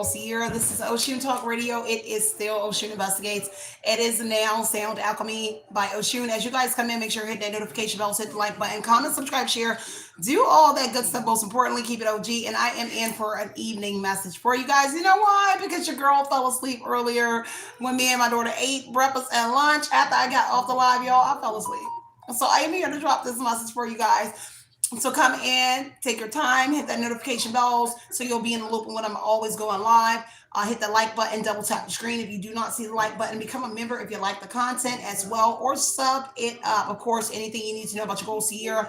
Cierra. This is Oshun Talk Radio. It is still Oshun Investigates. It is now Sound Alchemy by Oshun. As you guys come in, make sure you hit that notification bell, hit the like button, comment, subscribe, share, do all that good stuff. Most importantly, keep it OG. And I am in for an evening message for you guys. You know why? Because your girl fell asleep earlier when me and my daughter ate breakfast and lunch. After I got off the live, y'all, I fell asleep. So I am here to drop this message for you guys. So come in, take your time, hit that notification bells so you'll be in the loop when I'm always going live. Hit the like button, double tap the screen. If you do not see the like button, become a member if you like the content as well, or sub it up. Of course, anything you need to know about your goals here,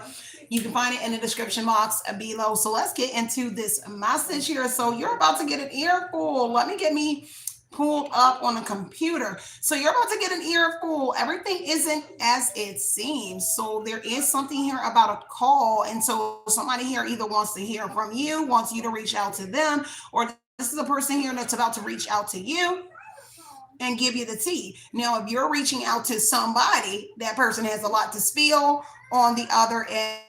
you can find it in the description box below. So let's get into this message here. So you're about to get an earful. Let me get me pulled up on a computer. So you're about to get an earful. Everything isn't as it seems. So there is something here about a call. And so somebody here either wants to hear from you, wants you to reach out to them, or this is a person here that's about to reach out to you and give you the tea. Now, if you're reaching out to somebody, that person has a lot to spill on the other end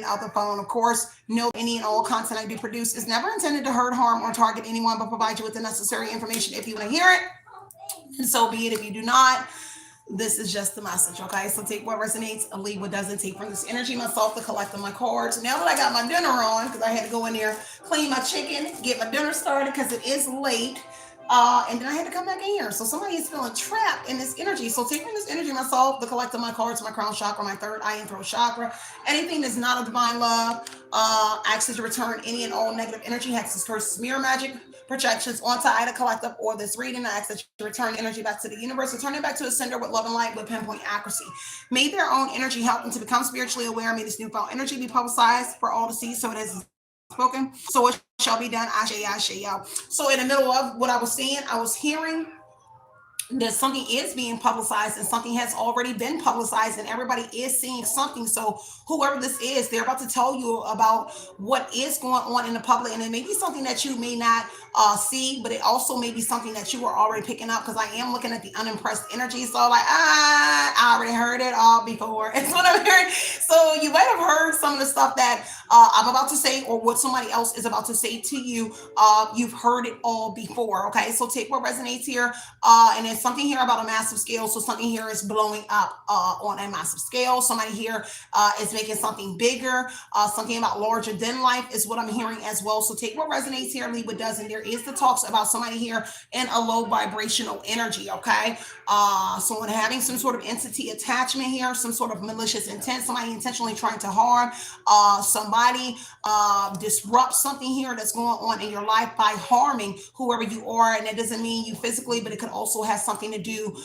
of the phone. Of course, no, any and all content I do produce is never intended to hurt, harm, or target anyone, but provide you with the necessary information if you want to hear it. And so be it. If you do not, this is just the message, okay? So take what resonates and leave what doesn't. Take from this energy myself to collect on my cards. Now that I got my dinner on, because I had to go in there, clean my chicken, get my dinner started because it is late. And then I had to come back in here. So somebody is feeling trapped in this energy. So take from this energy myself, the collective my cards, my crown chakra, my third eye and throat chakra. Anything that's not a divine love, acts to return any and all negative energy, hexes, curses, mirror magic, projections onto either collective or this reading. I ask that you return energy back to the universe, return it back to the sender with love and light with pinpoint accuracy. May their own energy help them to become spiritually aware. May this newfound energy be publicized for all to see. So it is spoken, so it shall be done. Ashe, yo. So in the middle of what I was saying, I was hearing that something is being publicized and something has already been publicized and everybody is seeing something. So whoever this is, they're about to tell you about what is going on in the public, and it may be something that you may not see, but it also may be something that you were already picking up, because I am looking at the unimpressed energy. So like, I already heard it all before. It's what I'm hearing. So you might have heard some of the stuff that I'm about to say, or what somebody else is about to say to you. You've heard it all before. Okay, so take what resonates here, and then something here about a massive scale. So something here is blowing up on a massive scale. Somebody here is making something bigger. Something about larger than life is what I'm hearing as well. So take what resonates here, leave what doesn't. There is the talks about somebody here in a low vibrational energy. Okay, someone having some sort of entity attachment here, some sort of malicious intent, somebody intentionally trying to harm somebody, disrupt something here that's going on in your life by harming whoever you are. And it doesn't mean you physically, but it could also have something to do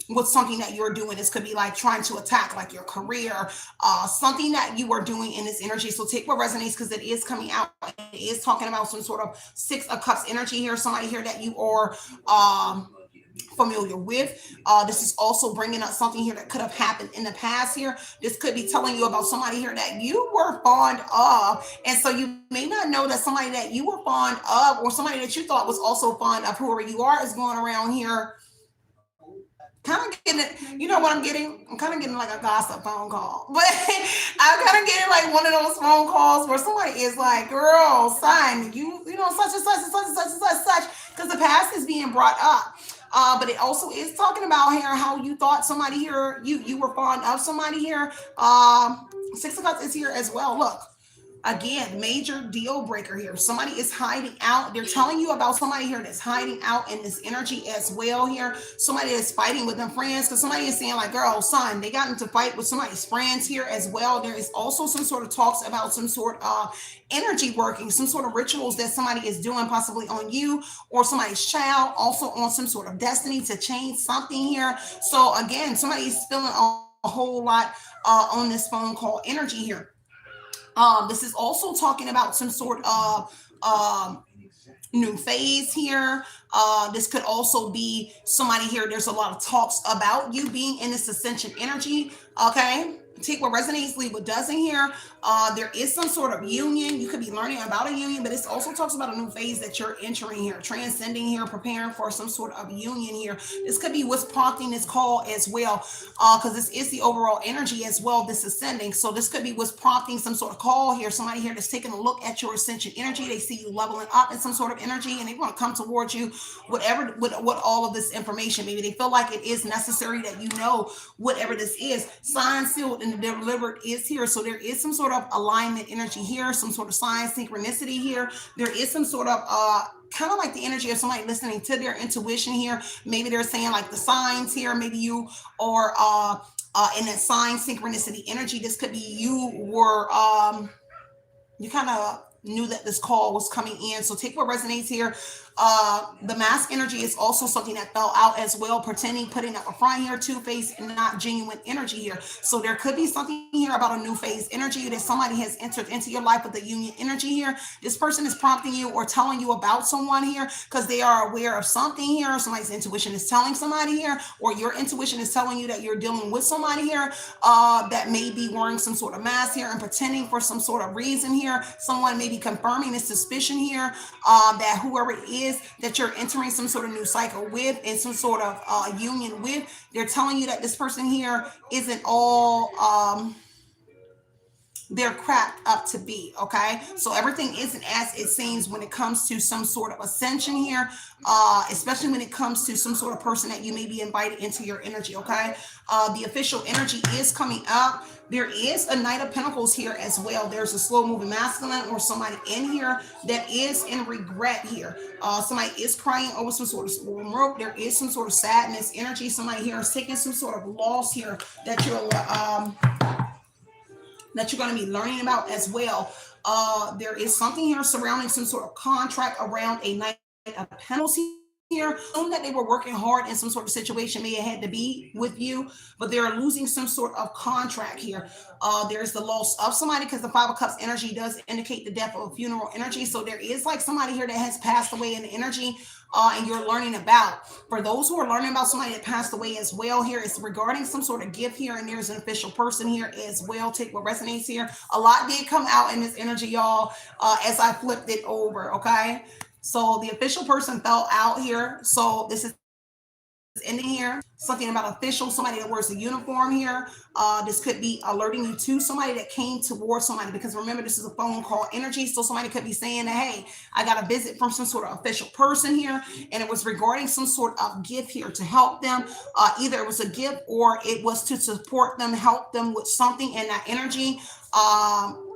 with something that you're doing. This could be like trying to attack like your career, something that you are doing in this energy. So take what resonates, because it is coming out. It is talking about some sort of Six of Cups energy here, somebody here that you are familiar with. This is also bringing up something here that could have happened in the past here. This could be telling you about somebody here that you were fond of, and so you may not know that somebody that you were fond of, or somebody that you thought was also fond of, whoever you are, is going around here kind of getting it. You know what I'm getting? I'm kind of getting like a gossip phone call, but I'm kind of getting like one of those phone calls where somebody is like, girl, son, you know, such and such and such and such and such and such, because the past is being brought up. But it also is talking about here how you thought somebody here, you were fond of somebody here. Six of Cups is here as well. Look, again, major deal breaker here. Somebody is hiding out. They're telling you about somebody here that's hiding out in this energy as well here. Somebody is fighting with them friends, because somebody is saying like, girl, son, they got into fight with somebody's friends here as well. There is also some sort of talks about some sort of energy working, some sort of rituals that somebody is doing possibly on you or somebody's child, also on some sort of destiny to change something here. So again, somebody is feeling a whole lot on this phone call energy here. This is also talking about some sort of new phase here. This could also be somebody here. There's a lot of talks about you being in this ascension energy. Okay. Take what resonates, leave what doesn't here. There is some sort of union. You could be learning about a union, but it also talks about a new phase that you're entering here, transcending here, preparing for some sort of union here. This could be what's prompting this call as well, because this is the overall energy as well, this ascending. So this could be what's prompting some sort of call here. Somebody here that's taking a look at your ascension energy. They see you leveling up in some sort of energy, and they want to come towards you, whatever, with what all of this information. Maybe they feel like it is necessary that you know whatever this is. Signed, sealed, and delivered is here. So there is some sort of alignment energy here, some sort of sign synchronicity here. There is some sort of kind of like the energy of somebody listening to their intuition here. Maybe they're saying like the signs here. Maybe you are in that sign synchronicity energy. This could be you were you kind of knew that this call was coming in. So take what resonates here. The mask energy is also something that fell out as well, pretending, putting up a front here, two-faced, and not genuine energy here. So there could be something here about a new phase energy that somebody has entered into your life with the union energy here. This person is prompting you or telling you about someone here because they are aware of something here. Somebody's intuition is telling somebody here, or your intuition is telling you that you're dealing with somebody here that may be wearing some sort of mask here and pretending for some sort of reason here. Someone may be confirming this suspicion here that whoever it is that you're entering some sort of new cycle with and some sort of union with, they're telling you that this person here isn't all they're cracked up to be. Okay, so everything isn't as it seems when it comes to some sort of ascension here, especially when it comes to some sort of person that you may be invited into your energy. Okay, the official energy is coming up. There is a Knight of Pentacles here as well. There's a slow moving masculine or somebody in here that is in regret here. Somebody is crying over some sort of rope. There is some sort of sadness energy. Somebody here is taking some sort of loss here that you're going to be learning about as well. There is something here surrounding some sort of contract around a Knight of Pentacles here. Assume that they were working hard in some sort of situation may have had to be with you, but they're losing some sort of contract here. There's the loss of somebody because the Five of Cups energy does indicate the death of a funeral energy. So there is like somebody here that has passed away in the energy. And you're learning about. For those who are learning about somebody that passed away as well, here it's regarding some sort of gift here, and there's an official person here as well. Take what resonates here. A lot did come out in this energy, y'all, as I flipped it over. Okay, so the official person fell out here. So this is ending here. Something about official, somebody that wears a uniform here. This could be alerting you to somebody that came towards somebody, because remember, this is a phone call energy. So somebody could be saying that, hey, I got a visit from some sort of official person here, and it was regarding some sort of gift here to help them. Either it was a gift or it was to support them, help them with something in that energy.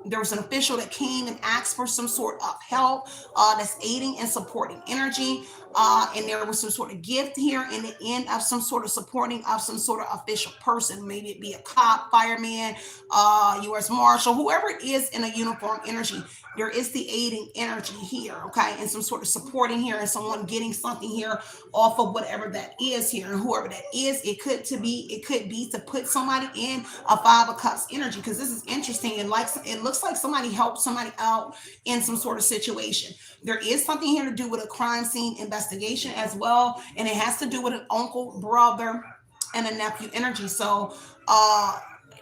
There was an official that came and asked for some sort of help that's aiding and supporting energy. And there was some sort of gift here in the end of some sort of supporting of some sort of official person. Maybe it be a cop, fireman, U.S. Marshal, whoever it is in a uniform energy. There is the aiding energy here, okay? And some sort of supporting here and someone getting something here off of whatever that is here. And whoever that is, it could be to put somebody in a Five of Cups energy, because this is interesting. And like it looks like somebody helped somebody out in some sort of situation. There is something here to do with a crime scene investigation as well. And it has to do with an uncle, brother, and a nephew energy. So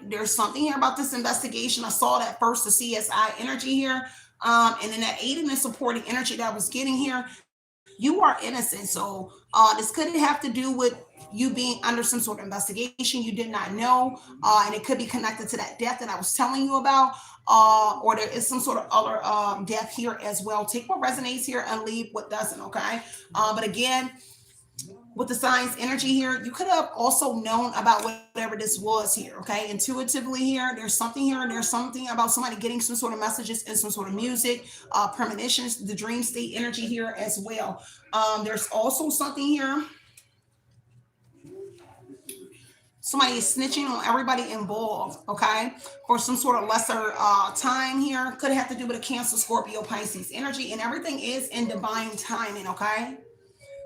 there's something here about this investigation. I saw that first, the CSI energy here. And then that aiding and supporting energy that I was getting here, you are innocent. So this could have to do with you being under some sort of investigation you did not know. And it could be connected to that death that I was telling you about. Or there is some sort of other death here as well. Take what resonates here and leave what doesn't, okay? But again, with the signs energy here, you could have also known about whatever this was here, okay? Intuitively here, there's something here, and there's something about somebody getting some sort of messages and some sort of music, premonitions, the dream state energy here as well. There's also something here. Somebody is snitching on everybody involved, okay? For some sort of lesser time here. Could have to do with a Cancer, Scorpio, Pisces energy, and everything is in divine timing, okay?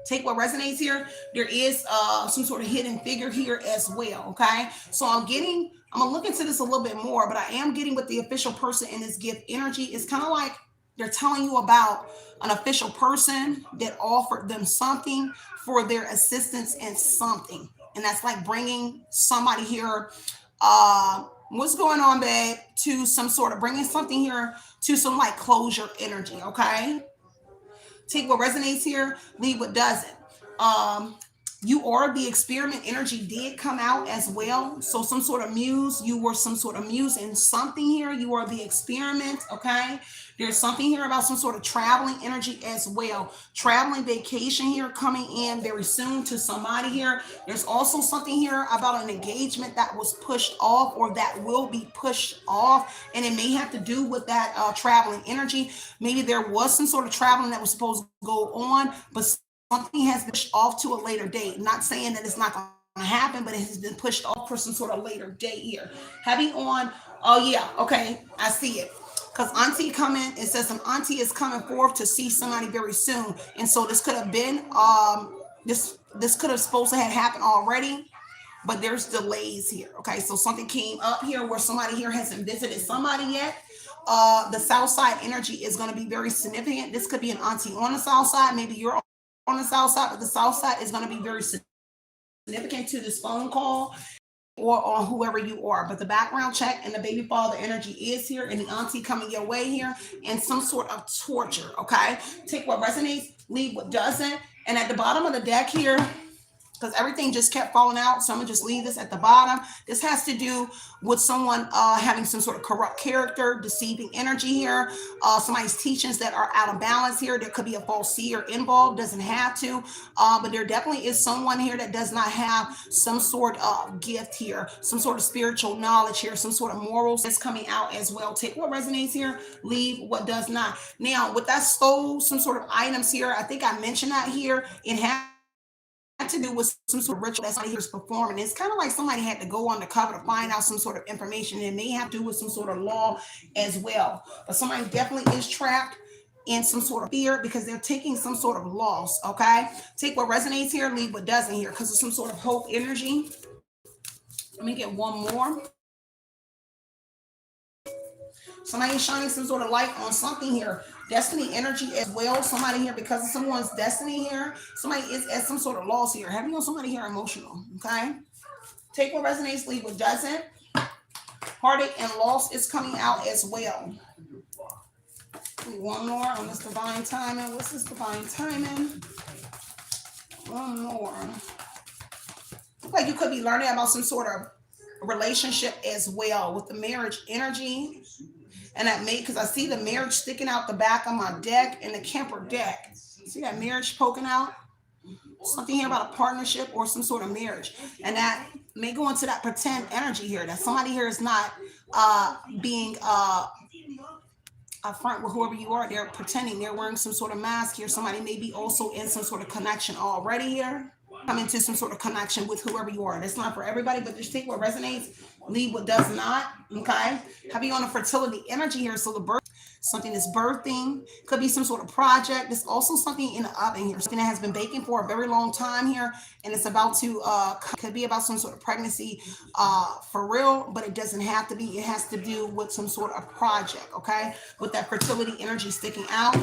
Take what resonates here. There is some sort of hidden figure here as well, okay? So I'm gonna look into this a little bit more, but I am getting with the official person in this gift energy. It's kind of like they're telling you about an official person that offered them something for their assistance in something. And that's like bringing somebody here What's going on, babe? To some sort of bringing something here to some like closure energy, okay? Take what resonates here, leave what doesn't. Um, you are the experiment energy did come out as well. So some sort of muse, you were some sort of muse in something here. You are the experiment, okay? There's something here about some sort of traveling energy as well. Traveling vacation here coming in very soon to somebody here. There's also something here about an engagement that was pushed off or that will be pushed off. And it may have to do with that traveling energy. Maybe there was some sort of traveling that was supposed to go on, but something has been pushed off to a later date. Not saying that it's not going to happen, but it has been pushed off for some sort of later date here. Having on, oh yeah, okay, I see it. Because auntie coming, it says some auntie is coming forth to see somebody very soon. And so this could have been, this could have supposed to have happened already, but there's delays here. Okay, so something came up here where somebody here hasn't visited somebody yet. The south side energy is going to be very significant. This could be an auntie on the south side. Maybe you're on the south side, but the south side is going to be very significant to this phone call or on whoever you are. But the background check and the baby father energy is here, and the auntie coming your way here, and some sort of torture. Okay, take what resonates, leave what doesn't. And at the bottom of the deck here, because everything just kept falling out. So I'm gonna just leave this at the bottom. This has to do with someone having some sort of corrupt character, deceiving energy here. Somebody's teachings that are out of balance here. There could be a false seer involved, doesn't have to, but there definitely is someone here that does not have some sort of gift here, some sort of spiritual knowledge here, some sort of morals that's coming out as well. Take what resonates here, leave what does not. Now, with that stole some sort of items here, I think I mentioned that here. It has to do with some sort of ritual that somebody here's performing. It's kind of like somebody had to go undercover to find out some sort of information. It may have to do with some sort of law as well. But somebody definitely is trapped in some sort of fear because they're taking some sort of loss. Okay. Take what resonates here, leave what doesn't here because of some sort of hope energy. Let me get one more. Somebody is shining some sort of light on something here. Destiny energy as well. Somebody here, because of someone's destiny here, somebody is at some sort of loss here. Having on somebody here emotional. Okay. Take what resonates, leave what doesn't. Heartache and loss is coming out as well. One more on this divine timing. What's this divine timing? One more. Look like you could be learning about some sort of relationship as well with the marriage energy. And that made, because I see the marriage sticking out the back of my deck and the Kemper deck. See that marriage poking out? Something here about a partnership or some sort of marriage. And that may go into that pretend energy here, that somebody here is not being upfront with whoever you are. They're pretending, they're wearing some sort of mask here. Somebody may be also in some sort of connection already here. Come into some sort of connection with whoever you are. That's not for everybody, but just take what resonates, leave what does not. Okay. Have you on a fertility energy here? So the birth, something is birthing, could be some sort of project. There's also something in the oven here, something that has been baking for a very long time here, and it's about to could be about some sort of pregnancy for real, but it doesn't have to be. It has to do with some sort of project. Okay, with that fertility energy sticking out.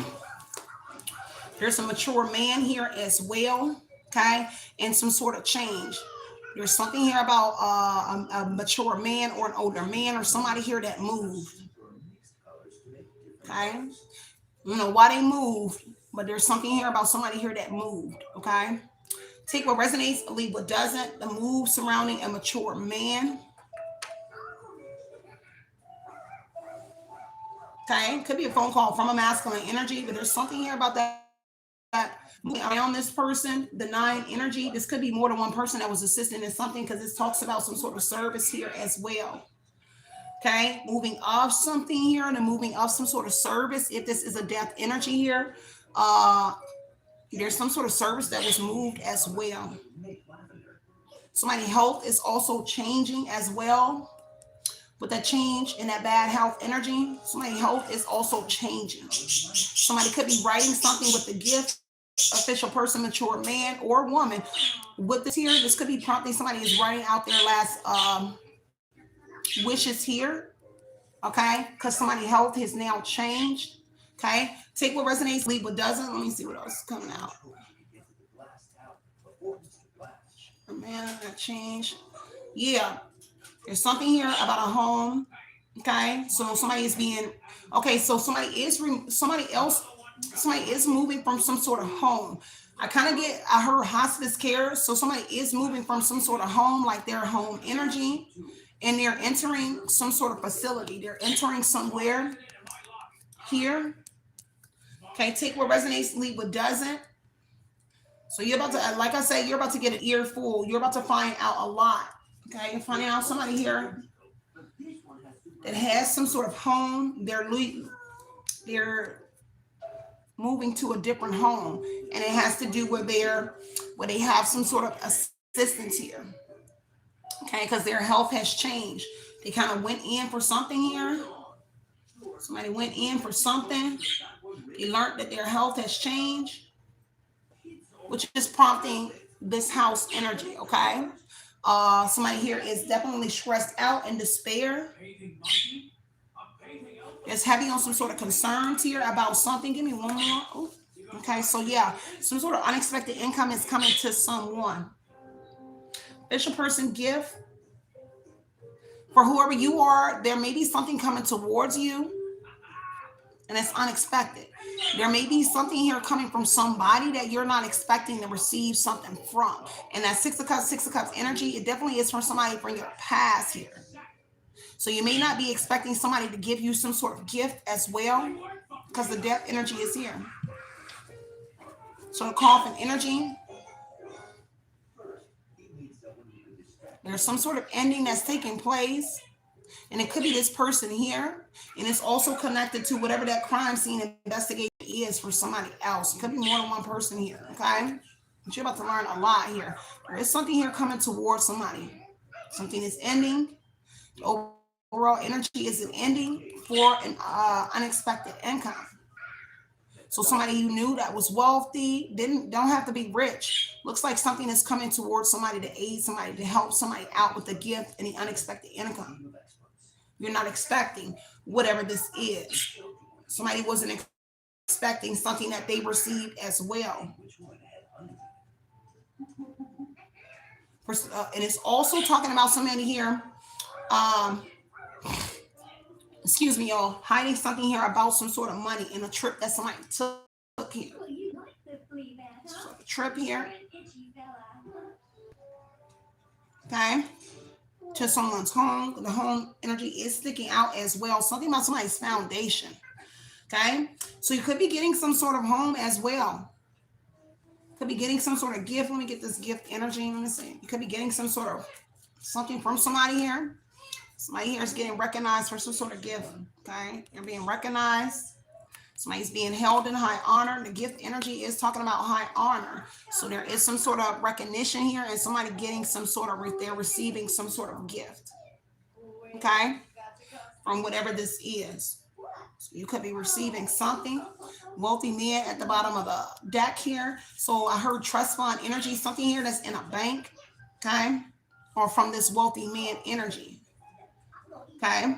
There's a mature man here as well. Okay, and some sort of change. There's something here about a mature man or an older man or somebody here that moved. Okay, I don't know why they moved, but there's something here about somebody here that moved. Okay, take what resonates, leave what doesn't. The move surrounding a mature man. Okay, could be a phone call from a masculine energy, but there's something here about that around this person, the nine energy. This could be more than one person that was assisting in something because this talks about some sort of service here as well. Okay, moving off something here and then moving off some sort of service. If this is a death energy here, there's some sort of service that was moved as well. Somebody's health is also changing as well. With that change in that bad health energy, somebody's health is also changing. Somebody could be writing something with the gift, official person, mature man or woman. With this here, this could be prompting somebody is writing out their last wishes here. Okay, because somebody's health has now changed. Okay, take what resonates, leave what doesn't. Let me see what else is coming out. Man, that changed. Yeah. There's something here about a home. Okay, so somebody is being okay. So somebody else, somebody is moving from some sort of home. I heard hospice care. So somebody is moving from some sort of home, like their home energy, and they're entering some sort of facility. They're entering somewhere here. Okay, take what resonates, leave what doesn't. So you're about to, like I said, you're about to get an earful. You're about to find out a lot. Okay, you're finding out somebody here that has some sort of home. They're moving to a different home, and it has to do with where they have some sort of assistance here. Okay, because their health has changed. They kind of went in for something here. Somebody went in for something. They learned that their health has changed, which is prompting this house energy. Okay, somebody here is definitely stressed out and despair. It's heavy on some sort of concerns here about something. Give me one more. Ooh. Okay, so yeah, some sort of unexpected income is coming to someone. Official person gift for whoever you are. There may be something coming towards you, and it's unexpected. There may be something here coming from somebody that you're not expecting to receive something from. And that Six of Cups energy, it definitely is from somebody from your past here. So you may not be expecting somebody to give you some sort of gift as well, because the death energy is here. So the coffin energy, there's some sort of ending that's taking place. And it could be this person here. And it's also connected to whatever that crime scene investigation is for somebody else. It could be more than one person here. Okay. But you're about to learn a lot here. There is something here coming towards somebody. Something is ending. The overall energy is an ending for an unexpected income. So somebody you knew that was wealthy, don't have to be rich. Looks like something is coming towards somebody to aid somebody, to help somebody out with the gift and the unexpected income. You're not expecting whatever this is. Somebody wasn't expecting something that they received as well. And it's also talking about somebody here, um, excuse me, y'all, hiding something here about some sort of money in a trip that somebody took here. So a trip here, okay, to someone's home. The home energy is sticking out as well. Something about somebody's foundation. Okay, so you could be getting some sort of home as well. Could be getting some sort of gift. Let me get this gift energy. Let me see. You could be getting some sort of something from somebody here. Somebody here is getting recognized for some sort of gift. Okay, you're being recognized. Somebody's being held in high honor. The gift energy is talking about high honor. So there is some sort of recognition here, and somebody getting some sort of, they're receiving some sort of gift. Okay, from whatever this is. So you could be receiving something. Wealthy man at the bottom of the deck here. So I heard trust fund energy, something here that's in a bank. Okay, or from this wealthy man energy. Okay.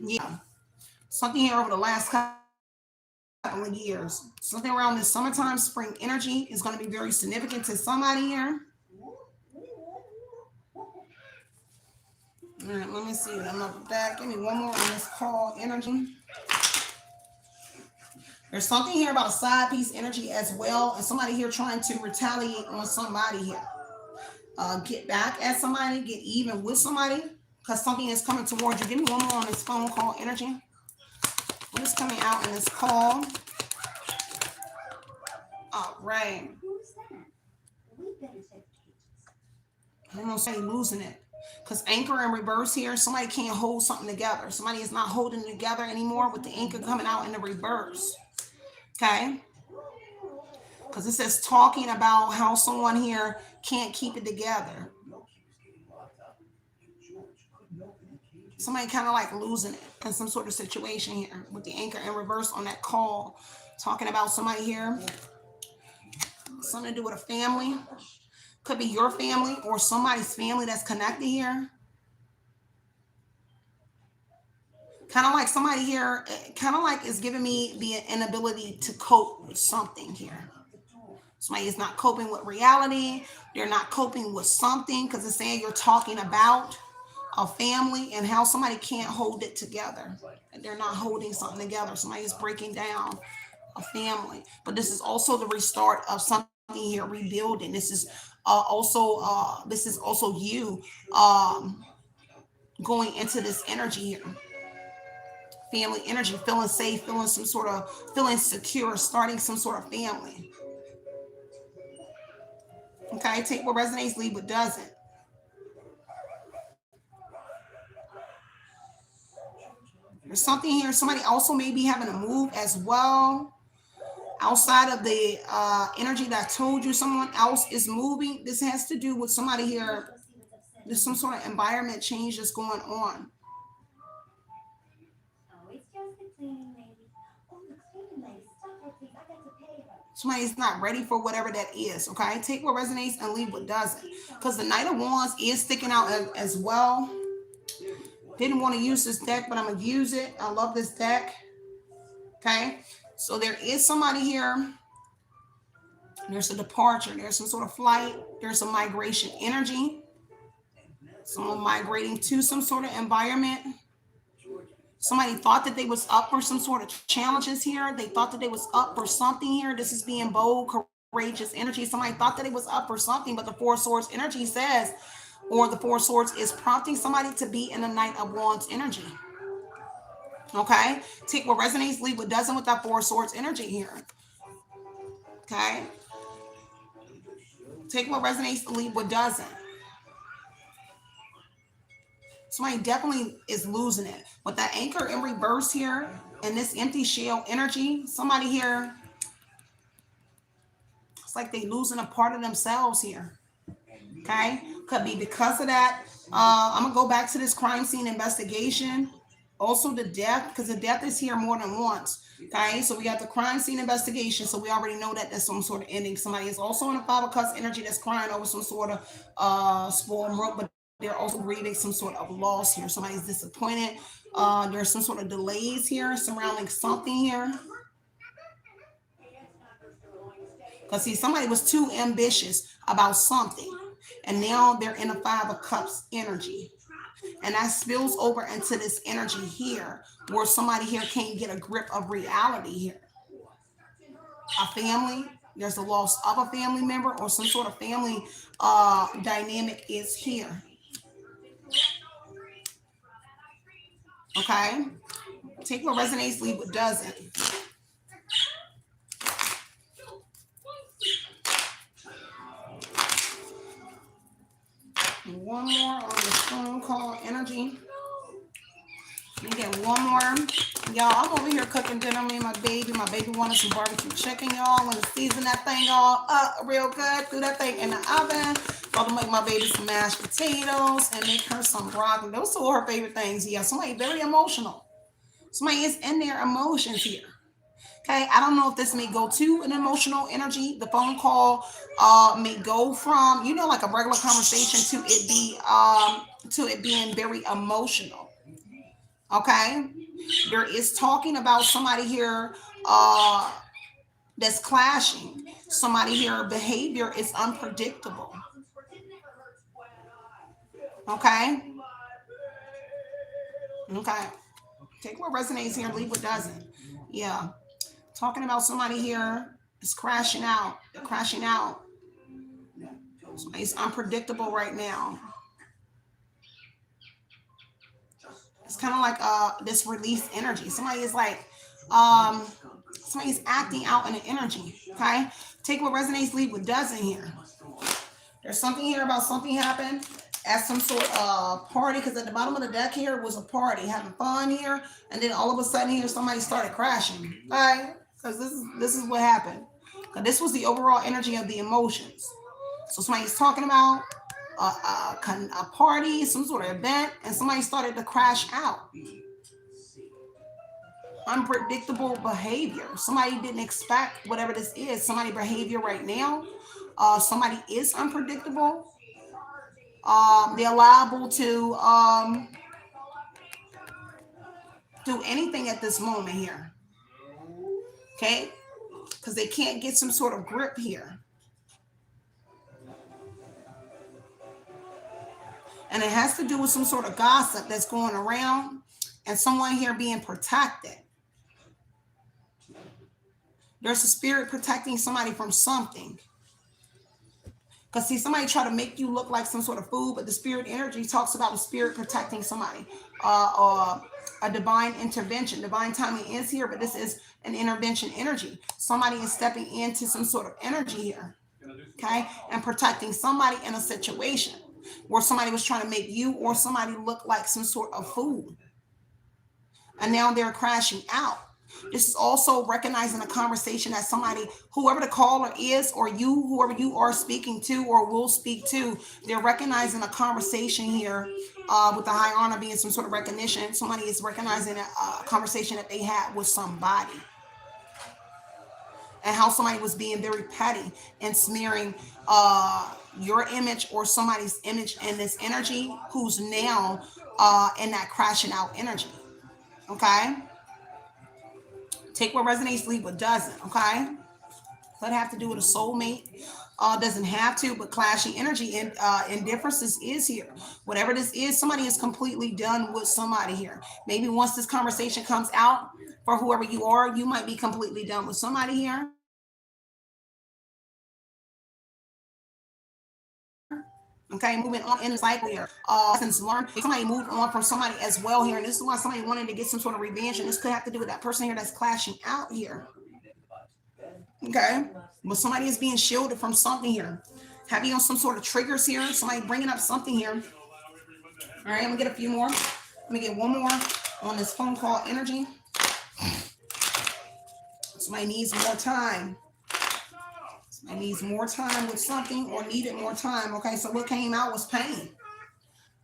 Yeah. Something here over the last couple of years. Something around this summertime, spring energy is going to be very significant to somebody here. All right, let me see. I'm up back. Give me one more on this call energy. There's something here about a side piece energy as well, and somebody here trying to retaliate on somebody here. Get back at somebody, get even with somebody, because something is coming towards you. Give me one more on this phone call energy. What is coming out in this call? All right. I'm going to say losing it. Because anchor in reverse here, somebody can't hold something together. Somebody is not holding it together anymore with the anchor coming out in the reverse. Okay? Because it says talking about how someone here can't keep it together. Somebody kind of like losing it in some sort of situation here with the anchor in reverse on that call. Talking about somebody here. Something to do with a family. Could be your family or somebody's family that's connected here. Kind of like somebody here, kind of like is giving me the inability to cope with something here. Somebody is not coping with reality. They're not coping with something because it's saying you're talking about a family and how somebody can't hold it together. And they're not holding something together. Somebody is breaking down a family. But this is also the restart of something here, rebuilding. This is also you um, going into this energy here. Family energy, feeling safe, feeling secure, starting some sort of family. Okay, take what resonates, leave what doesn't. There's something here. Somebody also may be having to move as well. Outside of the energy that I told you, someone else is moving. This has to do with somebody here. There's some sort of environment change that's going on. Somebody's not ready for whatever that is. Okay, take what resonates and leave what doesn't. Because the Knight of Wands is sticking out as well. Didn't want to use this deck, but I'm gonna use it. I love this deck. Okay, so there is somebody here. There's a departure. There's some sort of flight. There's some migration energy. Someone migrating to some sort of environment. Somebody thought that they was up for some sort of challenges here. They thought that they was up for something here. This is being bold, courageous energy. Somebody thought that it was up for something, but the Four Swords energy says, or the Four Swords is prompting somebody to be in the Knight of Wands energy. Okay? Take what resonates, leave what doesn't with that Four Swords energy here. Okay? Take what resonates, leave what doesn't. Somebody definitely is losing it. With that anchor in reverse here and this empty shell energy, somebody here, it's like they losing a part of themselves here. Okay? Could be because of that. I'm going to go back to this crime scene investigation. Also the death, because the death is here more than once. Okay? So we got the crime scene investigation. So we already know that there's some sort of ending. Somebody is also in a Five of Cups energy that's crying over some sort of spoiled milk, but they're also grieving some sort of loss here. Somebody's disappointed. There's some sort of delays here surrounding something here. Because see, somebody was too ambitious about something. And now they're in a Five of Cups energy. And that spills over into this energy here, where somebody here can't get a grip of reality here. A family, there's a loss of a family member, or some sort of family dynamic is here. Okay? Take what resonates, leave what doesn't. One more on the phone call energy. Let me get one more. Y'all, I'm over here cooking dinner. Me and my baby. My baby wanted some barbecue chicken, y'all. I'm going to season that thing all up real good. Do that thing in the oven. I'm going to make my baby some mashed potatoes and make her some broccoli. Those are her favorite things. Yeah, somebody very emotional. Somebody is in their emotions here. Okay, I don't know if this may go to an emotional energy. The phone call may go from, like a regular conversation to it being very emotional. Okay, there is talking about somebody here that's clashing. Somebody here behavior is unpredictable. Okay, okay. Take what resonates here, leave what doesn't. Yeah. Talking about somebody here is crashing out. They're crashing out. Somebody's unpredictable right now. It's kind of like this release energy. Somebody is like, somebody's acting out in the energy. Okay? Take what resonates, leave what doesn't here. There's something here about something happened at some sort of party, because at the bottom of the deck here was a party, having fun here, and then all of a sudden here somebody started crashing. Right? Because this is what happened. This was the overall energy of the emotions. So somebody's talking about a party, some sort of event, and somebody started to crash out. Unpredictable behavior. Somebody didn't expect whatever this is. Somebody behavior right now. Somebody is unpredictable. They're liable to do anything at this moment here. Okay? Because they can't get some sort of grip here. And it has to do with some sort of gossip that's going around and someone here being protected. There's a spirit protecting somebody from something. Because see, somebody try to make you look like some sort of fool, but the spirit energy talks about the spirit protecting somebody. Or a divine intervention. Divine timing is here, but this is an intervention energy. Somebody is stepping into some sort of energy here. Okay? And protecting somebody in a situation where somebody was trying to make you or somebody look like some sort of fool. And now they're crashing out. This is also recognizing a conversation that somebody, whoever the caller is, or you, whoever you are speaking to or will speak to, they're recognizing a conversation here with the high honor being some sort of recognition. Somebody is recognizing a conversation that they had with somebody. And how somebody was being very petty and smearing your image or somebody's image in this energy who's now in that crashing out energy. Okay? Take what resonates, leave what doesn't. Okay? Could have to do with a soulmate. Doesn't have to, but clashing energy and indifferences is here. Whatever this is, somebody is completely done with somebody here. Maybe once this conversation comes out, for whoever you are, you might be completely done with somebody here. Okay, moving on in the cycle here. Lessons learned. Somebody moved on from somebody as well here, and this is why somebody wanted to get some sort of revenge, and this could have to do with that person here that's clashing out here. Okay, but somebody is being shielded from something here. Having on some sort of triggers here. Somebody bringing up something here. All right, I'm gonna get a few more. Let me get one more on this phone call energy. Somebody needs more time. Somebody needs more time with something or needed more time. Okay, so what came out was pain.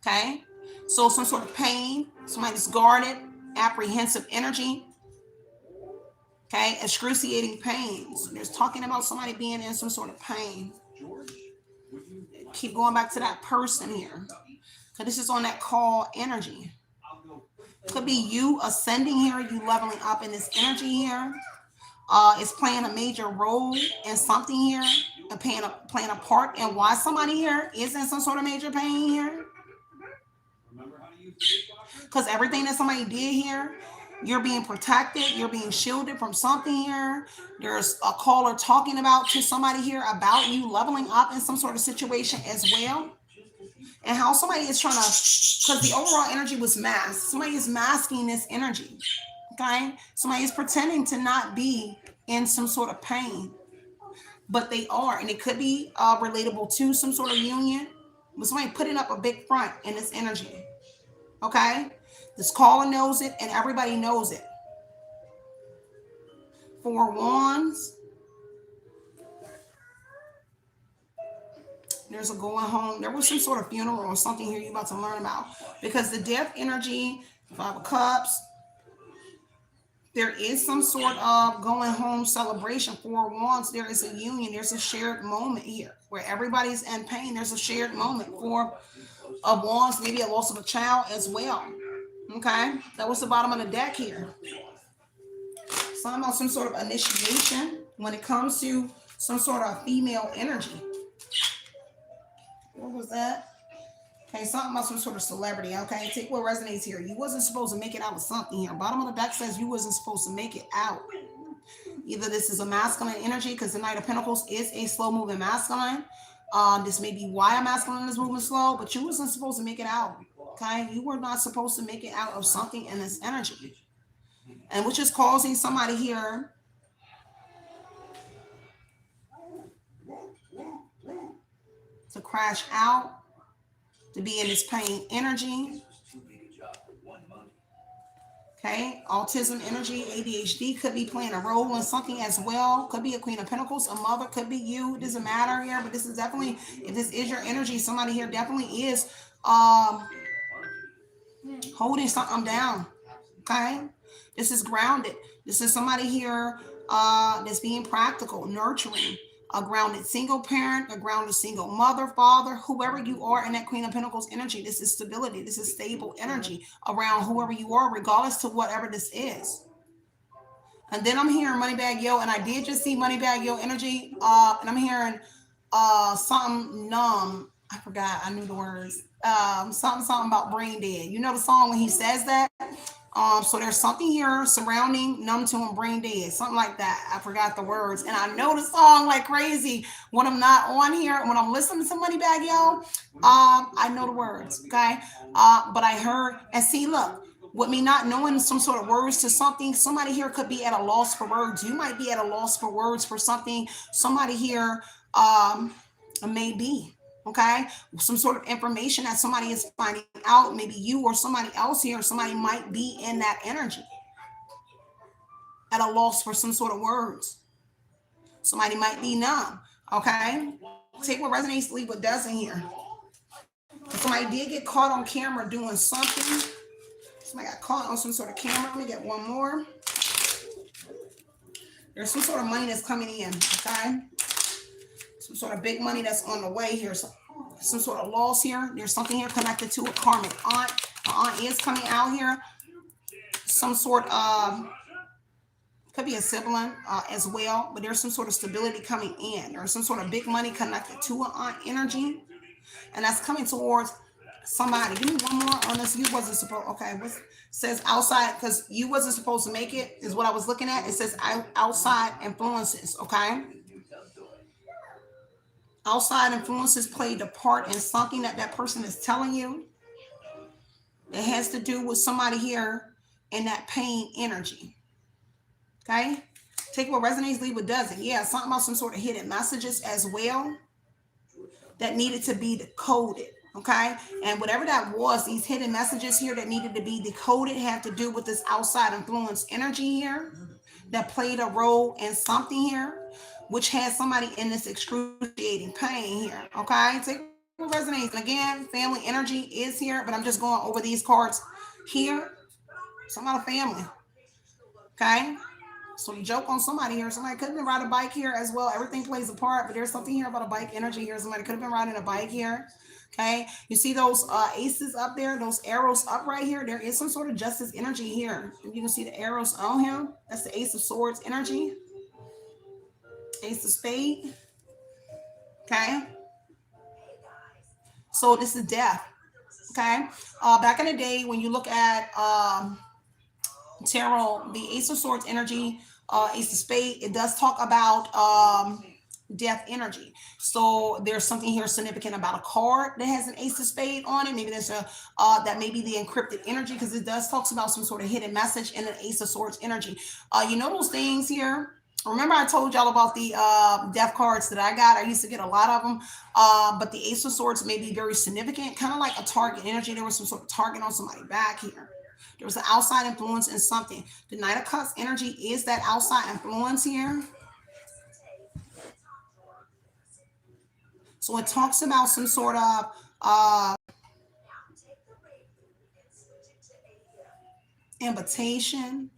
Okay, so some sort of pain. Somebody's guarded, apprehensive energy. Okay, excruciating pain. So there's talking about somebody being in some sort of pain. Keep going back to that person here. So this is on that call energy. Could be you ascending here, you leveling up in this energy here. It's playing a major role in something here, and playing a part in why somebody here is in some sort of major pain here. Because everything that somebody did here, you're being protected, you're being shielded from something here. There's a caller talking about to somebody here about you leveling up in some sort of situation as well. And how somebody is trying to, because the overall energy was masked. Somebody is masking this energy. Okay? Somebody is pretending to not be in some sort of pain. But they are. And it could be relatable to some sort of union. But somebody putting up a big front in this energy. Okay? This caller knows it and everybody knows it. 4 Wands. There's a going home. There was some sort of funeral or something here you're about to learn about. Because the death energy, 5 of Cups, there is some sort of going home celebration. 4 Wands, there is a union. There's a shared moment here where everybody's in pain. There's a shared moment. 4 of Wands, maybe a loss of a child as well. Okay, that was the bottom of the deck here. Something about some sort of initiation when it comes to some sort of female energy. What was that? Okay, something about some sort of celebrity. Okay, take what resonates here. You wasn't supposed to make it out of something here. Bottom of the deck says you wasn't supposed to make it out. Either this is a masculine energy, because the Knight of Pentacles is a slow-moving masculine. This may be why a masculine is moving slow, but you wasn't supposed to make it out. Okay, you were not supposed to make it out of something in this energy, and which is causing somebody here to crash out, to be in this pain energy. Okay, autism energy, ADHD could be playing a role in something as well. Could be a Queen of Pentacles, a mother, could be you. It doesn't matter here, but this is definitely, if this is your energy, somebody here definitely is holding something down. Okay, this is grounded. This is somebody here that's being practical, nurturing. A grounded single parent, a grounded single mother, father, whoever you are in that Queen of Pentacles energy. This is stability. This is stable energy around whoever you are, regardless to whatever this is. And then I'm hearing Moneybag Yo, and I did just see Moneybag Yo energy. And I'm hearing something numb. I forgot. I knew the words. Something about brain dead. You know the song when he says that. So there's something here surrounding numb to and brain dead, something like that. I forgot the words, and I know the song like crazy when I'm not on here. When I'm listening to Money Bag Yo, I know the words. Okay, but I heard and see. Look, with me not knowing some sort of words to something, somebody here could be at a loss for words. You might be at a loss for words for something. Somebody here, may be. Okay, some sort of information that somebody is finding out, maybe you or somebody else here, somebody might be in that energy at a loss for some sort of words. Somebody might be numb. Okay, take what resonates, leave what doesn't here. Somebody did get caught on camera doing something. Somebody got caught on some sort of camera. Let me get one more. There's some sort of money that's coming in. Okay, some sort of big money that's on the way here. So some sort of loss here. There's something here connected to a karmic aunt. An aunt is coming out here. Some sort of could be a sibling as well, but there's some sort of stability coming in. There's some sort of big money connected to an aunt energy, and that's coming towards somebody. Give me one more on this. You wasn't supposed. Okay, what says outside because you wasn't supposed to make it is what I was looking at. It says outside influences. Okay, outside influences played a part in something that that person is telling you. It has to do with somebody here in that pain energy. Okay, take what resonates, leave what doesn't. Yeah, something about some sort of hidden messages as well that needed to be decoded. Okay, and whatever that was, these hidden messages here that needed to be decoded have to do with this outside influence energy here that played a role in something here, which has somebody in this excruciating pain here. Okay, take what resonates. And again, family energy is here, but I'm just going over these cards here. Some about a family. Okay, so the joke on somebody here. Somebody could have been riding a bike here as well. Everything plays a part, but there's something here about a bike energy here. Somebody could have been riding a bike here. Okay, you see those aces up there, those arrows up right here. There is some sort of justice energy here. You can see the arrows on him. That's the Ace of Swords energy. Ace of Spade. Okay, so this is death. Okay, back in the day when you look at tarot, the Ace of Swords energy, Ace of Spade, it does talk about death energy. So there's something here significant about a card that has an Ace of Spade on it. Maybe there's a that may be the encrypted energy because it does talks about some sort of hidden message in an Ace of Swords energy. You know those things here. Remember, I told y'all about the death cards that I got. I used to get a lot of them, but the Ace of Swords may be very significant, kind of like a target energy. There was some sort of target on somebody back here. There was an outside influence in something. The Knight of Cups energy is that outside influence here. So it talks about some sort of invitation.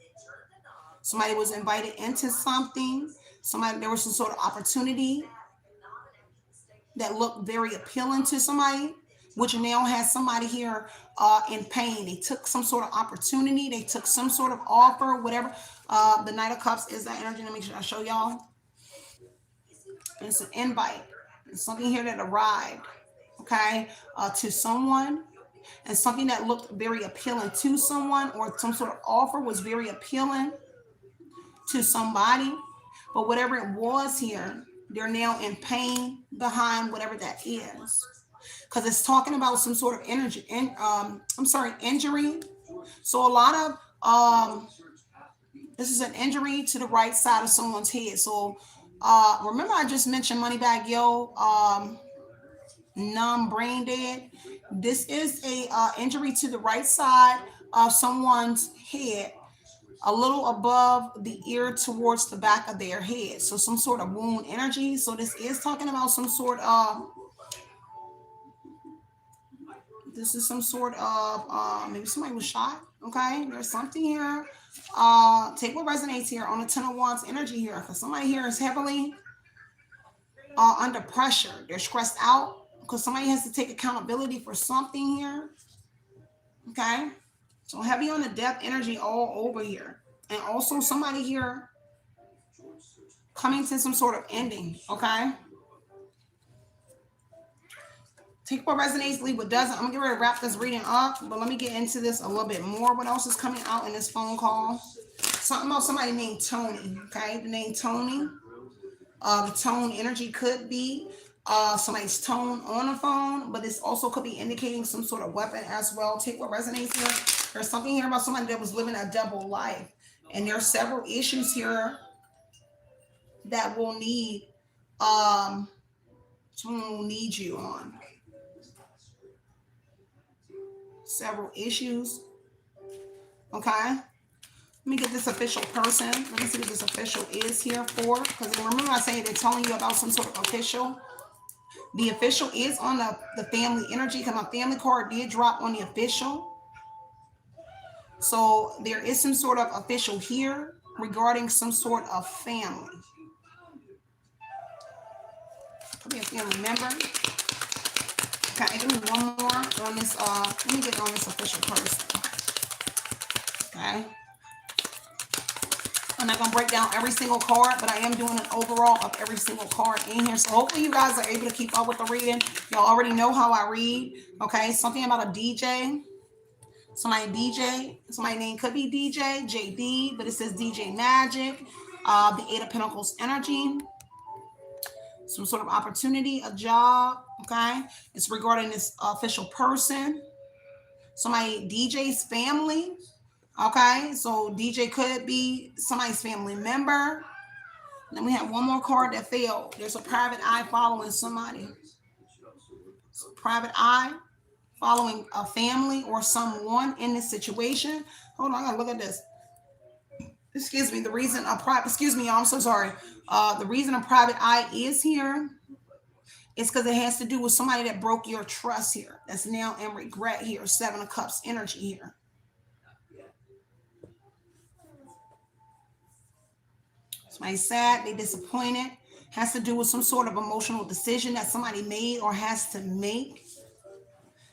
Somebody was invited into something. Somebody there was some sort of opportunity that looked very appealing to somebody, which now has somebody here in pain. They took some sort of opportunity. They took some sort of offer, whatever. The Knight of Cups is that energy. Let me make sure I show y'all. It's an invite. It's something here that arrived, okay, to someone, and something that looked very appealing to someone, or some sort of offer was very appealing to somebody. But whatever it was here, they're now in pain behind whatever that is. Because it's talking about some sort of energy, I'm sorry, injury. So a lot of this is an injury to the right side of someone's head. So remember I just mentioned Moneybag Yo, numb, brain dead. This is a injury to the right side of someone's head, a little above the ear towards the back of their head. So some sort of wound energy. So this is talking about some sort of this is some sort of maybe somebody was shot. Okay, there's something here. Take what resonates here on the Ten of Wands energy here, because somebody here is heavily under pressure. They're stressed out because somebody has to take accountability for something here. Okay, so heavy on the death energy all over here, and also somebody here coming to some sort of ending. Okay, Take what resonates, leave what doesn't. I'm gonna get ready to wrap this reading up, but let me get into this a little bit more. What else is coming out in this phone call? Something about somebody named Tony. Okay, the name Tony. The tone energy could be somebody's tone on the phone, but this also could be indicating some sort of weapon as well. Take what resonates here. There's something here about somebody that was living a double life, and there are several issues here that will need someone will need you on. Several issues. Okay. Let me get this official person. Let me see what this official is here for. Because remember I said they're telling you about some sort of official. The official is on the family energy. Because my family card did drop on the official. So there is some sort of official here regarding some sort of family. Could be a family member. Okay, give me one more on this. Let me get on this official person. Okay. I'm not going to break down every single card, but I am doing an overall of every single card in here. So hopefully you guys are able to keep up with the reading. Y'all already know how I read. Okay, something about a DJ. Somebody name could be DJ, JD, but it says DJ Magic. The Eight of Pentacles energy. Some sort of opportunity, a job. Okay, it's regarding this official person. Somebody, DJ's family. Okay, so DJ could be somebody's family member. Then we have one more card that failed. There's a private eye following somebody. So private eye following a family or someone in this situation. Hold on, I gotta look at this. Excuse me. The reason a private, excuse me, y'all, I'm so sorry. The reason a private eye is here is because it has to do with somebody that broke your trust here. That's now in regret here. Seven of Cups energy here. Somebody's sad, they disappointed. Has to do with some sort of emotional decision that somebody made or has to make.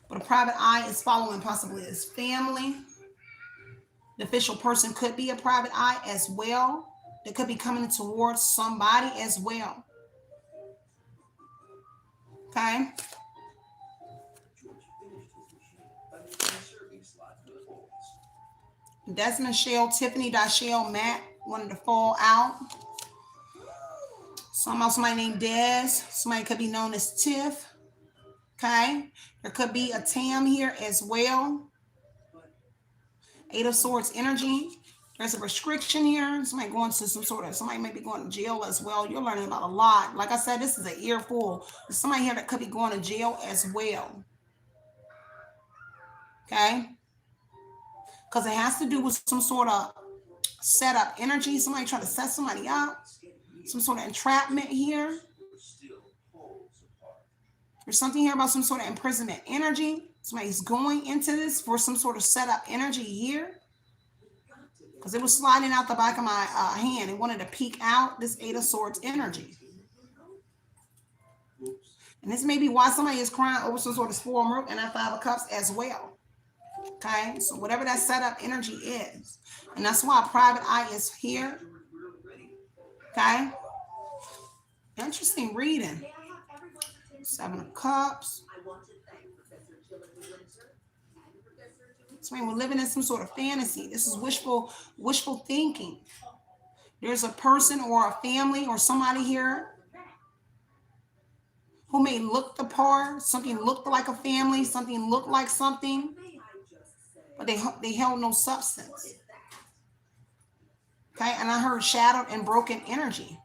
But a private eye is following possibly his family. The official person could be a private eye as well. They could be coming towards somebody as well. Okay. Desmond Shell, Tiffany Dashell, Matt wanted to fall out. Somebody named Des. Somebody could be known as Tiff. Okay. There could be a Tam here as well. Eight of Swords energy. There's a restriction here. Somebody going to somebody may be going to jail as well. You're learning about a lot. Like I said, this is an earful. There's somebody here that could be going to jail as well. Okay. Because it has to do with some sort of setup energy. Somebody trying to set somebody up. Some sort of entrapment here. There's something here about some sort of imprisonment energy. Somebody's going into this for some sort of setup energy here. Because it was sliding out the back of my hand. It wanted to peek out this Eight of Swords energy. And this may be why somebody is crying over some sort of spoiled milk and that Five of Cups as well. Okay, so whatever that setup energy is. And that's why a private eye is here. Okay. Interesting reading. Seven of Cups. Somebody we're living in some sort of fantasy. This is wishful thinking. There's a person or a family or somebody here who may look the part. Something looked like a family. Something looked like something. But they held no substance. Okay, and I heard shattered and broken energy.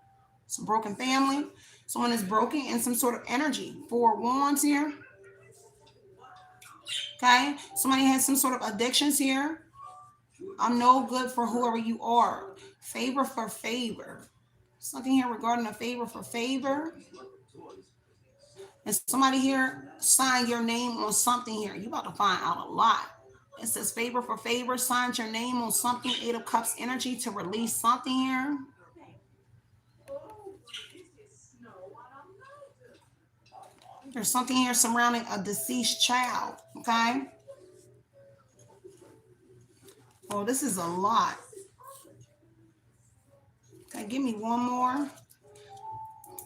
Some broken family. Someone is broken in some sort of energy. Four of Wands here. Okay, somebody has some sort of addictions here. I'm no good for whoever you are. Favor for favor. Something here regarding a favor for favor. And somebody here signed your name on something here. You're about to find out a lot. It says favor for favor, signed your name on something. Eight of Cups energy to release something here. There's something here surrounding a deceased child. Okay. Oh, this is a lot. Okay, give me one more.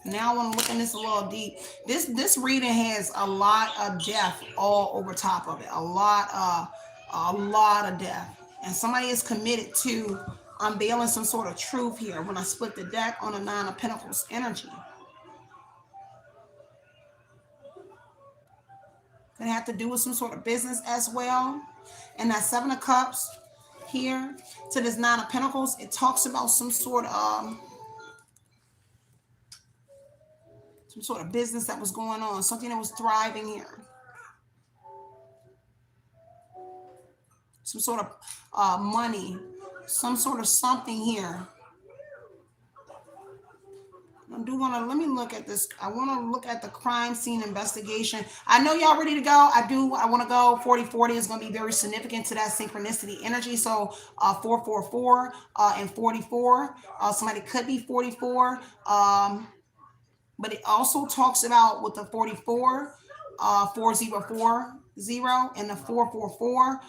Now I want to look in this a little deep. This reading has a lot of death all over top of it. A lot of death. And somebody is committed to unveiling some sort of truth here when I split the deck on the Nine of Pentacles energy. Gonna have to do with some sort of business as well. And that Seven of Cups here to this Nine of Pentacles, it talks about some sort of business that was going on, something that was thriving here. Some sort of money, some sort of something here. I do want to, let me look at this. I want to look at the crime scene investigation. I know y'all ready to go. I want to go. 4040 is going to be very significant to that synchronicity energy. So 444 and 44. Somebody could be 44. But it also talks about with the 44, 4040 and the 444,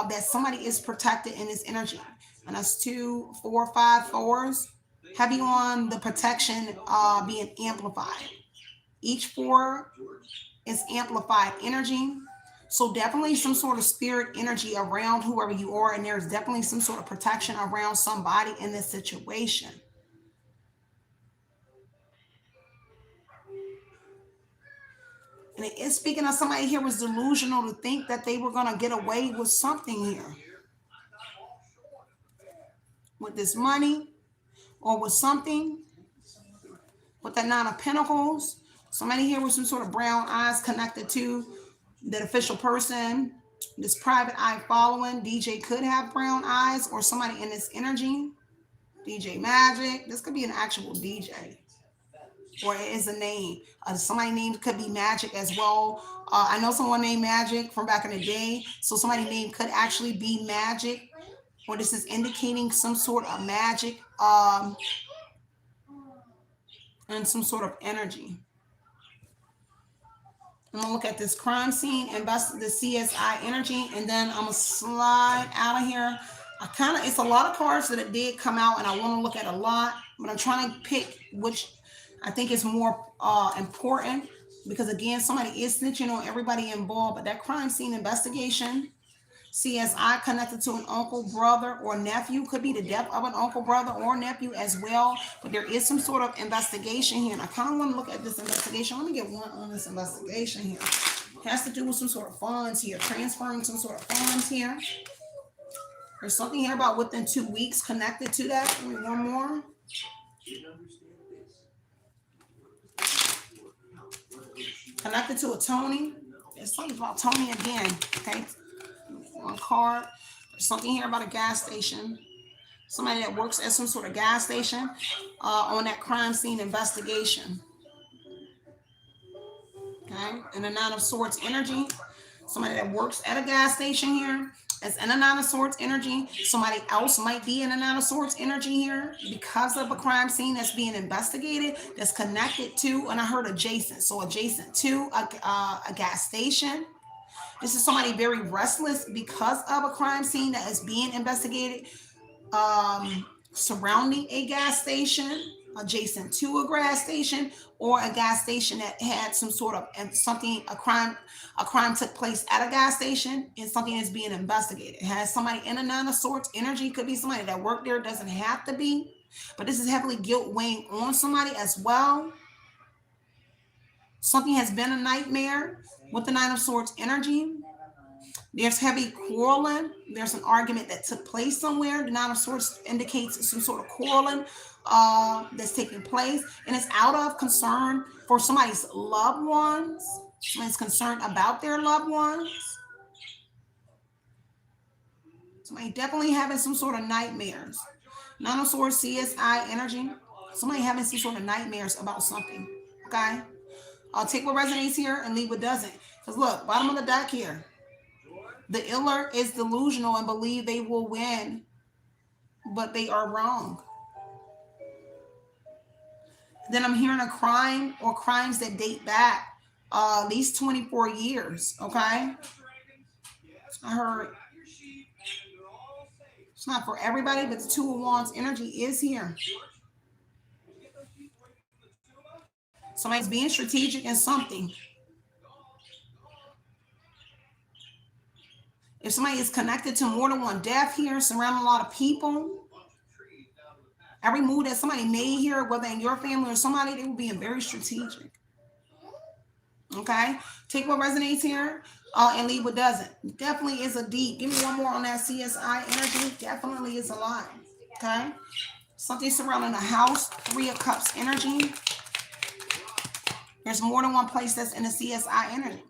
that somebody is protected in this energy. And that's 2, 4, 5 4s. Heavy on the protection being amplified. Each 4 is amplified energy. So definitely some sort of spirit energy around whoever you are. And there's definitely some sort of protection around somebody in this situation. And it is speaking of somebody here was delusional to think that they were going to get away with something here. With this money or with something. With that Nine of Pentacles. Somebody here with some sort of brown eyes connected to that official person. This private eye following. DJ could have brown eyes or somebody in this energy. DJ Magic. This could be an actual DJ. Or it is a name. Somebody named could be Magic as well. I know someone named Magic from back in the day. So somebody named could actually be Magic. Or this is indicating some sort of magic and some sort of energy. I'm going to look at this crime scene, invest the CSI energy, and then I'm going to slide out of here. It's a lot of cards that it did come out, and I want to look at a lot, but I'm trying to pick which I think is more important because, again, somebody is snitching on everybody involved. But that crime scene investigation, CSI connected to an uncle, brother, or nephew. Could be the death of an uncle, brother, or nephew as well. But there is some sort of investigation here. And I kind of want to look at this investigation. Let me get one on this investigation here. It has to do with some sort of funds here. Transferring some sort of funds here. There's something here about within 2 weeks connected to that. Give me one more. Connected to a Tony. There's something about Tony again. Okay. One card. There's something here about a gas station. Somebody that works at some sort of gas station on that crime scene investigation. Okay. And the Nine of Swords energy. Somebody that works at a gas station here. It's in a Nine of Swords energy. Somebody else might be in a Nine of Swords energy here because of a crime scene that's being investigated, that's connected to, and I heard adjacent. So adjacent to a gas station. This is somebody very restless because of a crime scene that is being investigated surrounding a gas station, adjacent to a gas station, or a gas station that had some sort of a crime took place at a gas station and something is being investigated. It has somebody in a Nine of Swords energy. Could be somebody that worked there. Doesn't have to be. But this is heavily guilt weighing on somebody as well. Something has been a nightmare with the Nine of Swords energy. There's heavy quarreling. There's an argument that took place somewhere. The Nine of Swords indicates some sort of quarreling that's taking place. And it's out of concern for somebody's loved ones. Somebody's concerned about their loved ones. Somebody definitely having some sort of nightmares. Nine of Swords, CSI energy. Somebody having some sort of nightmares about something. Okay? I'll take what resonates here and leave what doesn't. Because look, bottom of the deck here. The iller is delusional and believe they will win, but they are wrong. Then I'm hearing a crime or crimes that date back at least 24 years, okay? I heard it's not for everybody, but the Two of Wands energy is here. Somebody's being strategic in something. If somebody is connected to more than one death here, surrounding a lot of people, every move that somebody made here, whether in your family or somebody, they will be very strategic. Okay? Take what resonates here and leave what doesn't. Definitely is a deep. Give me one more on that CSI energy. Definitely is a lot. Okay? Something surrounding a house. 3 of Cups energy. There's more than one place that's in the CSI energy.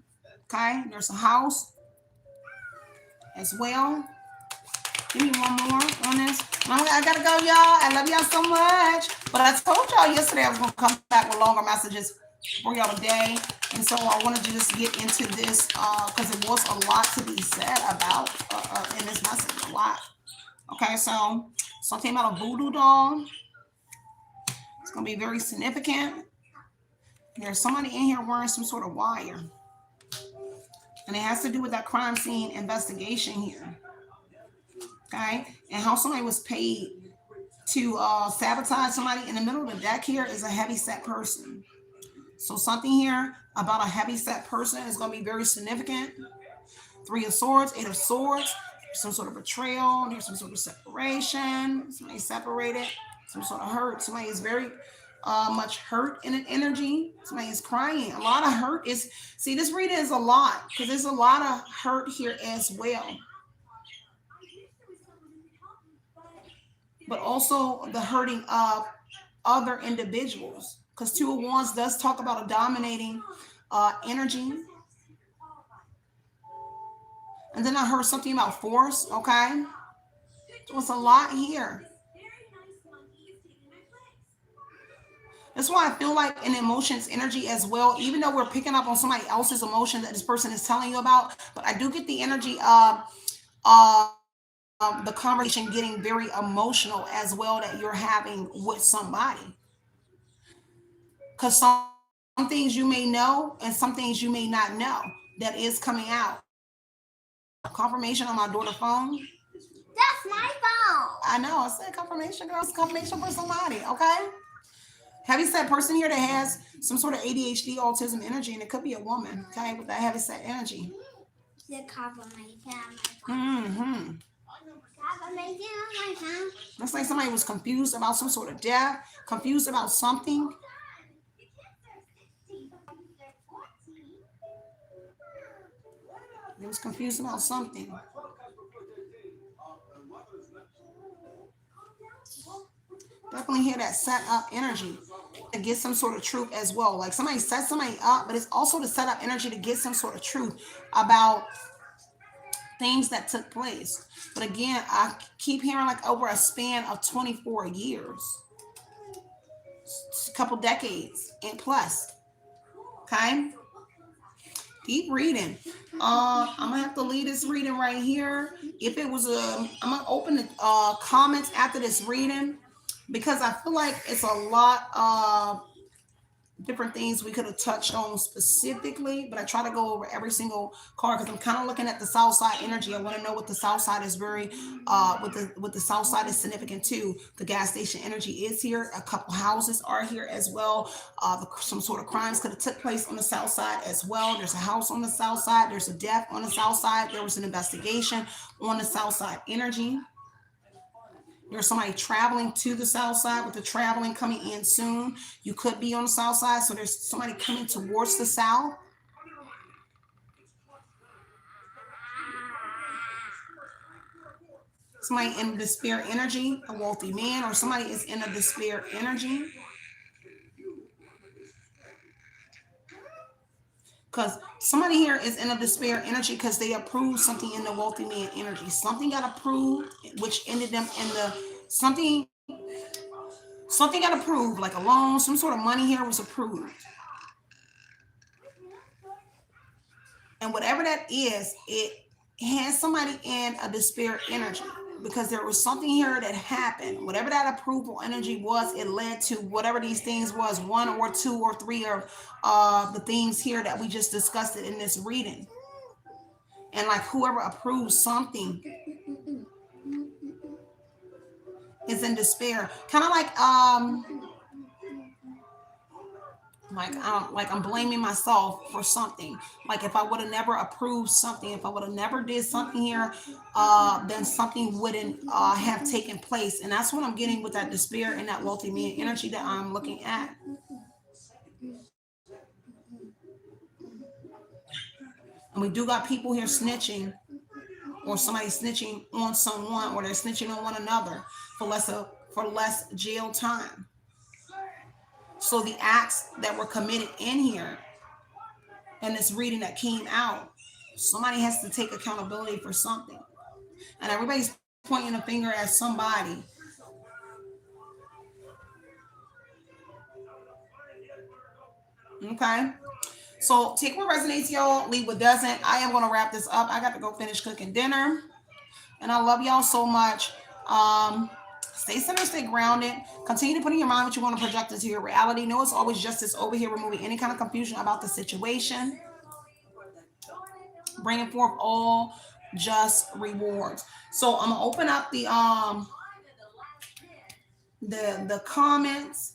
Okay? There's a house as well. Give me one more on this. I gotta go, y'all. I love y'all so much. But I told y'all yesterday I was gonna come back with longer messages for y'all today. And so I wanted to just get into this because it was a lot to be said about in this message. A lot. Okay, so something about a voodoo doll. It's gonna be very significant. There's somebody in here wearing some sort of wire. And it has to do with that crime scene investigation here. Okay, and how somebody was paid to sabotage somebody. In the middle of the deck here is a heavy set person. So something here about a heavy set person is going to be very significant. 3 of Swords, 8 of Swords, some sort of betrayal. There's some sort of separation. Somebody separated, some sort of hurt. Somebody is very much hurt in an energy. Somebody is crying. A lot of hurt is, see, this reading is a lot because there's a lot of hurt here as well. But also the hurting of other individuals. Because 2 of Wands does talk about a dominating energy. And then I heard something about force, okay? So it's a lot here. That's why I feel like in emotions, energy as well, even though we're picking up on somebody else's emotion that this person is telling you about, but I do get the energy of the conversation getting very emotional as well that you're having with somebody. Because some things you may know and some things you may not know that is coming out. Confirmation on my daughter's phone. That's my phone. I know. I said confirmation, girl. It's confirmation for somebody, okay? Heavy set person here that has some sort of ADHD, autism energy, and it could be a woman, okay, with that heavy set energy. The confirmation on my phone. Mm-hmm. Confirmation on my phone. Looks like somebody was confused about some sort of death, confused about something. They was confused about something. Definitely hear that set up energy to get some sort of truth as well. Like somebody set somebody up, but it's also the set up energy to get some sort of truth about things that took place. But again, I keep hearing like over a span of 24 years, a couple decades and plus. Okay. Deep reading. I'm gonna have to leave this reading right here. If it was I'm gonna open the comments after this reading because I feel like it's a lot of different things we could have touched on specifically, but I try to go over every single card because I'm kind of looking at the South Side energy. I want to know what the South Side is very, what the South Side is significant to. The gas station energy is here. A couple houses are here as well. Some sort of crimes could have took place on the South Side as well. There's a house on the South Side. There's a death on the South Side. There was an investigation on the South Side energy. There's somebody traveling to the South Side with the traveling coming in soon. You could be on the South Side, so there's somebody coming towards the South. Somebody in despair energy, a wealthy man, or somebody is in a despair energy. Because somebody here is in a despair energy because they approved something in the wealthy man energy. Something got approved, which ended them in the something got approved, like a loan, some sort of money here was approved. And whatever that is, it has somebody in a despair energy because there was something here that happened. Whatever that approval energy was, it led to whatever these things was, 1 or 2 or 3 of the things here that we just discussed it in this reading. And like whoever approves something is in despair. Kind of like Like I'm blaming myself for something. Like if I would have never approved something, if I would have never did something here, then something wouldn't have taken place. And that's what I'm getting with that despair and that wealthy man energy that I'm looking at. And we do got people here snitching, or somebody snitching on someone, or they're snitching on one another for less jail time. So the acts that were committed in here and this reading that came out, somebody has to take accountability for something. And everybody's pointing a finger at somebody. Okay. So take what resonates, y'all. Leave what doesn't. I am going to wrap this up. I got to go finish cooking dinner. And I love y'all so much. Stay centered, stay grounded. Continue to put in your mind what you want to project into your reality. Know it's always justice over here, removing any kind of confusion about the situation. Bringing forth all just rewards. So I'm gonna open up the comments,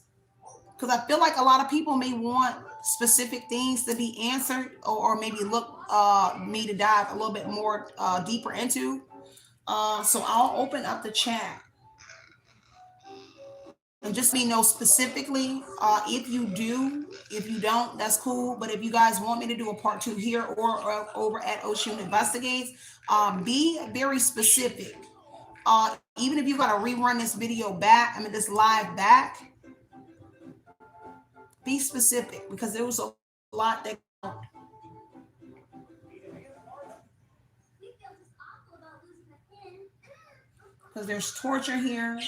because I feel like a lot of people may want specific things to be answered, or maybe look me to dive a little bit more deeper into. So I'll open up the chat and just let me know specifically if you do. If you don't, that's cool. But if you guys want me to do a part 2 here or over at Oshun Investigates, be very specific. Even if you got to rerun this video back, this live back, be specific, because there was a lot that. Because there's torture here.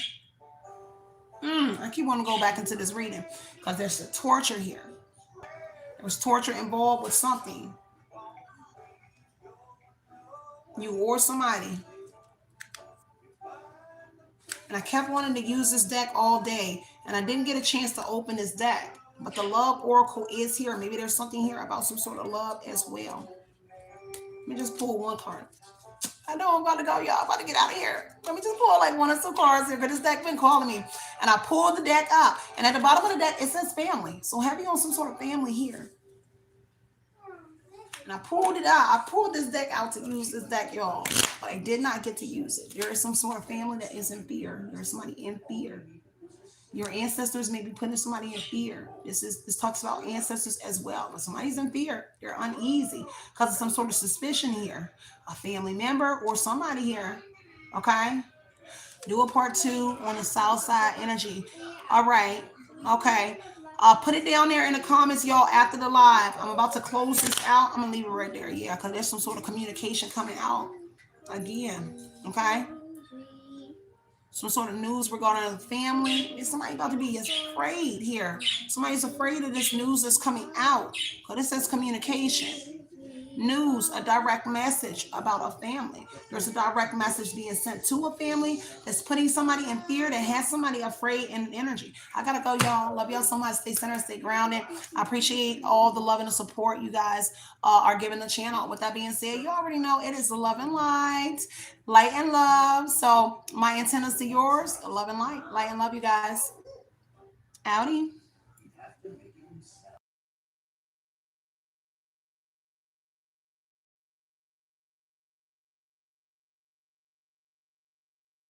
I keep wanting to go back into this reading because there's a torture here. There was torture involved with something. You or somebody. And I kept wanting to use this deck all day, and I didn't get a chance to open this deck. But the love oracle is here. Maybe there's something here about some sort of love as well. Let me just pull one card. I know I'm about to go, y'all. I'm about to get out of here. Let me just pull like one or two cards here, because this deck been calling me. And I pulled the deck up. And at the bottom of the deck, it says family. So heavy on some sort of family here. And I pulled it out. I pulled this deck out to use this deck, y'all. But I did not get to use it. There is some sort of family that is in fear. There's somebody in fear. Your ancestors may be putting somebody in fear. This talks about ancestors as well. But somebody's in fear. They're uneasy because of some sort of suspicion here. A family member or somebody here. Okay? Do a part 2 on the south side energy. All right. Okay. Put it down there in the comments, y'all, after the live. I'm about to close this out. I'm going to leave it right there. Yeah, because there's some sort of communication coming out again. Okay? Some sort of news regarding the family. Is somebody about to be afraid here? Somebody's afraid of this news that's coming out. But it says communication. News, a direct message about a family. There's a direct message being sent to a family that's putting somebody in fear, that has somebody afraid in energy. I gotta go, y'all. Love y'all so much. Stay centered, stay grounded. I appreciate all the love and the support you guys are giving the channel. With that being said, you already know it is love and light and love. So my antennas to yours, love and light and love, you guys. Outie.